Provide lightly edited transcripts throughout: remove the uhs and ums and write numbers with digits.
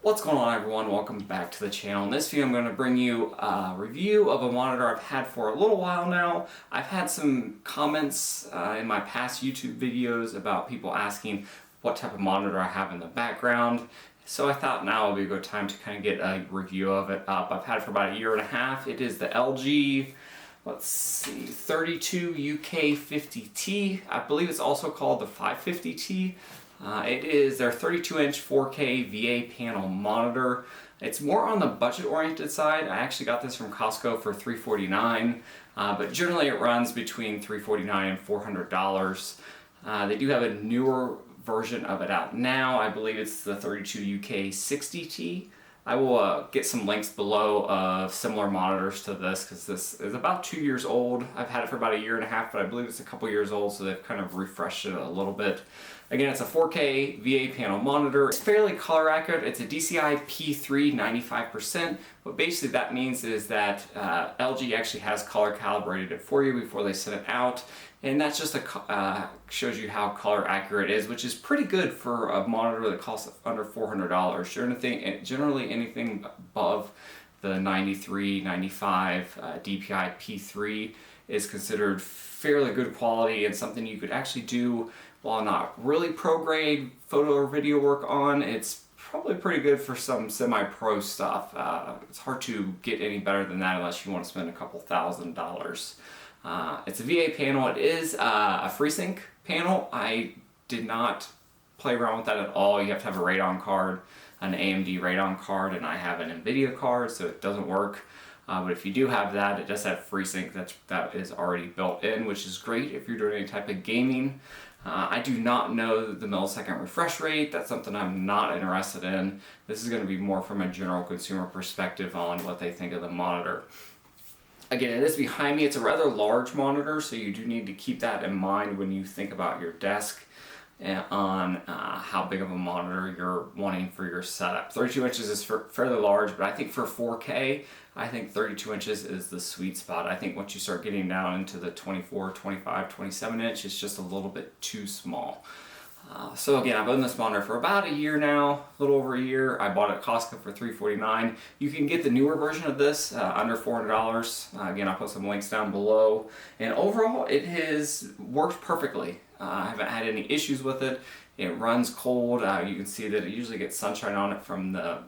What's going on, everyone? Welcome back to the channel. In this video I'm going to bring you a review of a monitor I've had for a little while now. I've had some comments in my past YouTube videos about people asking what type of monitor I have in the background. So I thought now would be a good time to kind of get a review of it up. I've had it for about a year and a half. It is the LG, let's see, 32UK50T. I believe it's also called the 550T. It is their 32-inch 4K VA panel monitor. It's more on the budget-oriented side. I actually got this from Costco for $349, but generally it runs between $349 and $400. They do have a newer version of it out now. I believe it's the 32UK60T. I will get some links below of similar monitors to this because this is about 2 years old. I've had it for about a year and a half, but I believe it's a couple years old, so they've kind of refreshed it a little bit. Again, it's a 4K VA panel monitor. It's fairly color accurate. It's a DCI P3 95%. What basically that means is that LG actually has color calibrated it for you before they send it out. And that's just shows you how color accurate it is, which is pretty good for a monitor that costs under $400. Generally anything above the 93, 95 DPI P3 is considered fairly good quality and something you could actually do while not really pro grade photo or video work on. It's probably pretty good for some semi-pro stuff. It's hard to get any better than that unless you want to spend a couple $1,000s. It's a VA panel. It is a FreeSync panel. I did not play around with that at all. You have to have a Radeon card, an AMD Radeon card, and I have an NVIDIA card, so it doesn't work. But if you do have that, it does have FreeSync that is already built in, which is great if you're doing any type of gaming. I do not know the millisecond refresh rate. That's something I'm not interested in. This is going to be more from a general consumer perspective on what they think of the monitor. Again, it is behind me. It's a rather large monitor, so you do need to keep that in mind when you think about your desk and on how big of a monitor you're wanting for your setup. 32 inches is fairly large, but I think for 4K, I think 32 inches is the sweet spot. I think once you start getting down into the 24, 25, 27 inch, it's just a little bit too small. So again, I've owned this monitor for about a year now, a little over a year. I bought it at Costco for $349. You can get the newer version of this under $400. Again, I'll put some links down below. And overall, it has worked perfectly. I haven't had any issues with it. It runs cold. You can see that it usually gets sunshine on it from the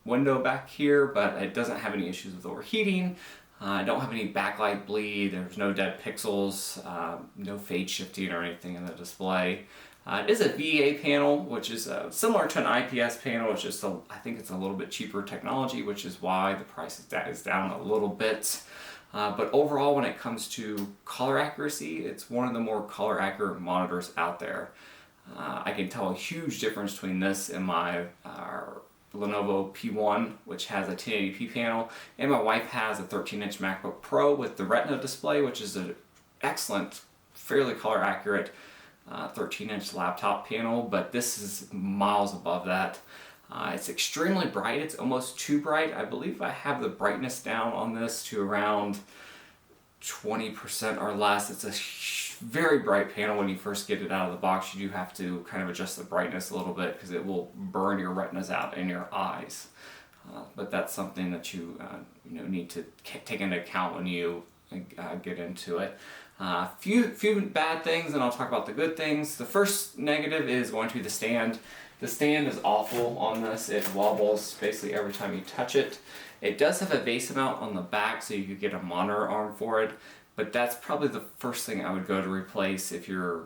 window back here, but it doesn't have any issues with overheating. I don't have any backlight bleed. There's no dead pixels, no fade shifting or anything in the display. It is a VA panel, which is similar to an IPS panel. It's just I think it's a little bit cheaper technology, which is why the price is down a little bit. But overall, when it comes to color accuracy, it's one of the more color accurate monitors out there. I can tell a huge difference between this and my Lenovo P1, which has a 1080p panel, and my wife has a 13-inch MacBook Pro with the Retina display, which is an excellent, fairly color accurate 13-inch laptop panel, but this is miles above that. It's extremely bright. It's almost too bright. I believe I have the brightness down on this to around 20% or less. It's a very bright panel when you first get it out of the box. You do have to kind of adjust the brightness a little bit because it will burn your retinas out in your eyes. But that's something that you need to take into account when you get into it. Few bad things, and I'll talk about the good things. The first negative is going to be the stand. The stand is awful on this. It wobbles basically every time you touch it. It does have a base mount on the back, so you could get a monitor arm for it, but that's probably the first thing I would go to replace if you're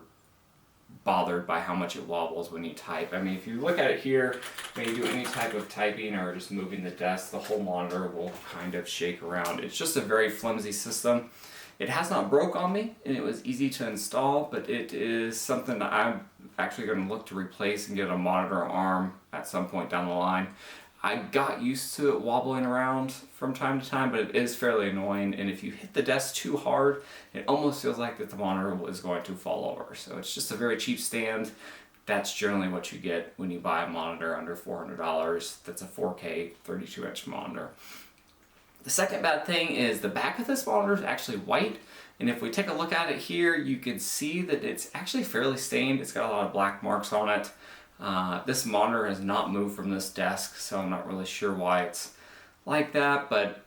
bothered by how much it wobbles when you type. I mean, if you look at it here, when you do any type of typing or just moving the desk, the whole monitor will kind of shake around. It's just a very flimsy system. It has not broke on me, and it was easy to install, but it is something that I'm actually going to look to replace and get a monitor arm at some point down the line. I got used to it wobbling around from time to time, but it is fairly annoying, and if you hit the desk too hard, it almost feels like that the monitor is going to fall over. So it's just a very cheap stand. That's generally what you get when you buy a monitor under $400 that's a 4K 32-inch monitor. The second bad thing is the back of this monitor is actually white, and if we take a look at it here, you can see that it's actually fairly stained. It's got a lot of black marks on it. This monitor has not moved from this desk, so I'm not really sure why it's like that, but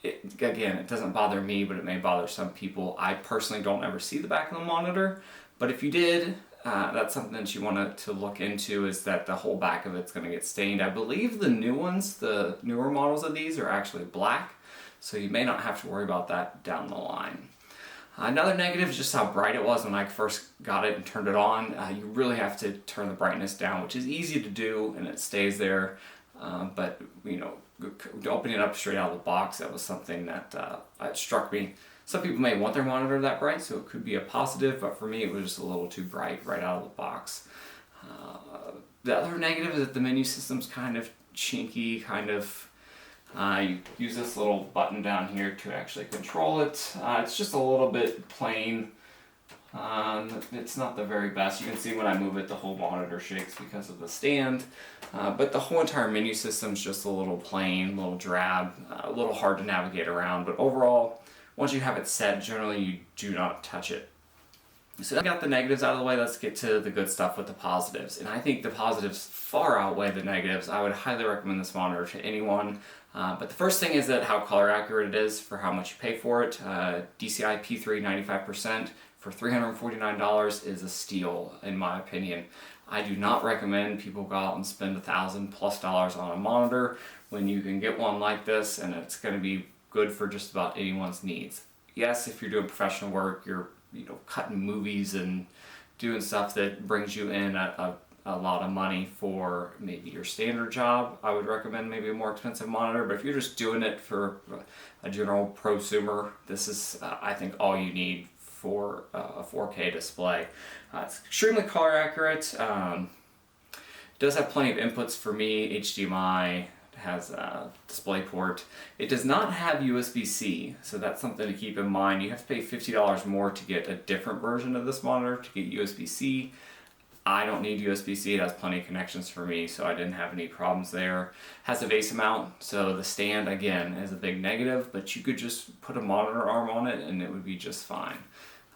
again, it doesn't bother me, but it may bother some people. I personally don't ever see the back of the monitor, but if you did, that's something that you want to look into, is that the whole back of it's going to get stained. I believe the new ones, the newer models of these, are actually black, so you may not have to worry about that down the line. Another negative is just how bright it was when I first got it and turned it on. You really have to turn the brightness down, which is easy to do, and it stays there. But opening it up straight out of the box, that was something that struck me. Some people may want their monitor that bright, so it could be a positive, but for me it was just a little too bright right out of the box. The other negative is that the menu system's kind of chinky, you use this little button down here to actually control it. It's just a little bit plain. It's not the very best. You can see when I move it, the whole monitor shakes because of the stand. But the whole entire menu system's just a little plain, a little drab, a little hard to navigate around. But overall, once you have it set, generally you do not touch it. So I got the negatives out of the way, let's get to the good stuff with the positives. And I think the positives far outweigh the negatives. I would highly recommend this monitor to anyone. But the first thing is that how color accurate it is for how much you pay for it. DCI P3 95% for $349 is a steal, in my opinion. I do not recommend people go out and spend $1,000+ on a monitor when you can get one like this, and it's going to be good for just about anyone's needs. Yes, if you're doing professional work, you're cutting movies and doing stuff that brings you in a lot of money for maybe your standard job, I would recommend maybe a more expensive monitor. But if you're just doing it for a general prosumer, this is, I think, all you need for a 4K display. It's extremely color accurate. It does have plenty of inputs for me. HDMI, has a display port. It does not have USB-C, so that's something to keep in mind. You have to pay $50 more to get a different version of this monitor to get USB-C. I don't need USB-C, it has plenty of connections for me, so I didn't have any problems there. Has a VESA mount, so the stand, again, is a big negative, but you could just put a monitor arm on it and it would be just fine.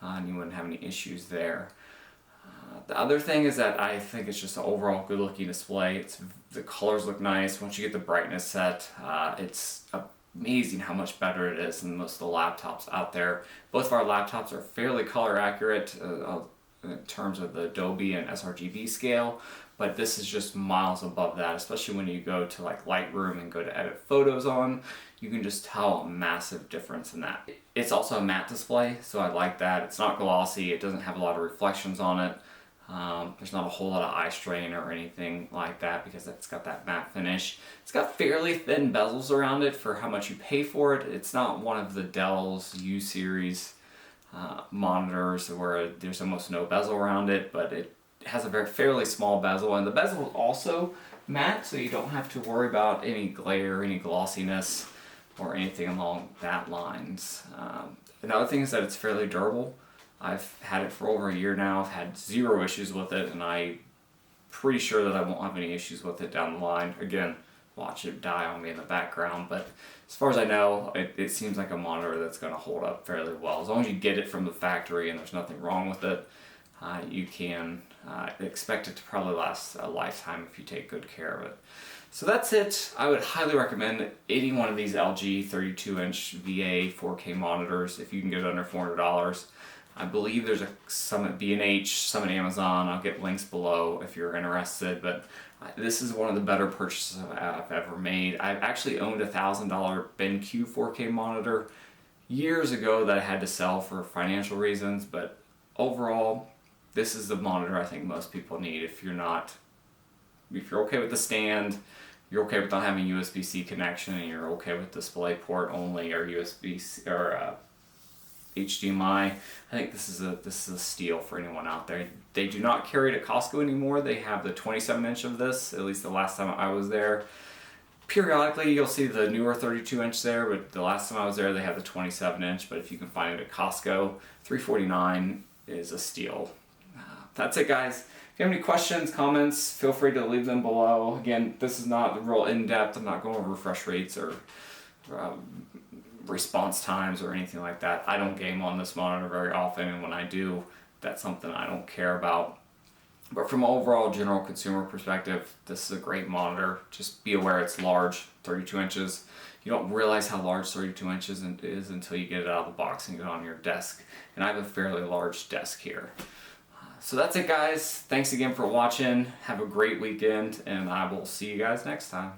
And you wouldn't have any issues there. The other thing is that I think it's just an overall good looking display. The colors look nice. Once you get the brightness set, it's amazing how much better it is than most of the laptops out there. Both of our laptops are fairly color accurate in terms of the Adobe and sRGB scale, but this is just miles above that, especially when you go to like Lightroom and go to edit photos on. You can just tell a massive difference in that. It's also a matte display, so I like that. It's not glossy, it doesn't have a lot of reflections on it. There's not a whole lot of eye strain or anything like that because it's got that matte finish. It's got fairly thin bezels around it for how much you pay for it. It's not one of the Dell's U-series monitors where there's almost no bezel around it, but it has a fairly small bezel, and the bezel is also matte, so you don't have to worry about any glare, any glossiness, or anything along that lines. Another thing is that it's fairly durable. I've had it for over a year now. I've had zero issues with it, and I'm pretty sure that I won't have any issues with it down the line. Again, watch it die on me in the background, but as far as I know, it seems like a monitor that's going to hold up fairly well. As long as you get it from the factory and there's nothing wrong with it, you can expect it to probably last a lifetime if you take good care of it. So that's it. I would highly recommend any one of these LG 32-inch VA 4K monitors if you can get it under $400. I believe there's some at B&H, some at Amazon. I'll get links below if you're interested, but this is one of the better purchases I've ever made. I've actually owned a $1,000 BenQ 4K monitor years ago that I had to sell for financial reasons, but overall, this is the monitor I think most people need. If you're okay with the stand, you're okay with not having USB-C connection, and you're okay with DisplayPort only or USB-C or HDMI, I think this is a steal for anyone out there. They do not carry it at Costco anymore. They have the 27-inch of this, at least the last time I was there. Periodically you'll see the newer 32-inch there, but the last time I was there they had the 27-inch, but if you can find it at Costco, $349 is a steal. That's it, guys. If you have any questions, comments, feel free to leave them below. Again, this is not real in-depth. I'm not going over refresh rates or response times or anything like that. I don't game on this monitor very often, and when I do, that's something I don't care about. But from an overall general consumer perspective, this is a great monitor. Just be aware it's large, 32 inches. You don't realize how large 32 inches is until you get it out of the box and get it on your desk. And I have a fairly large desk here. So that's it, guys. Thanks again for watching. Have a great weekend, and I will see you guys next time.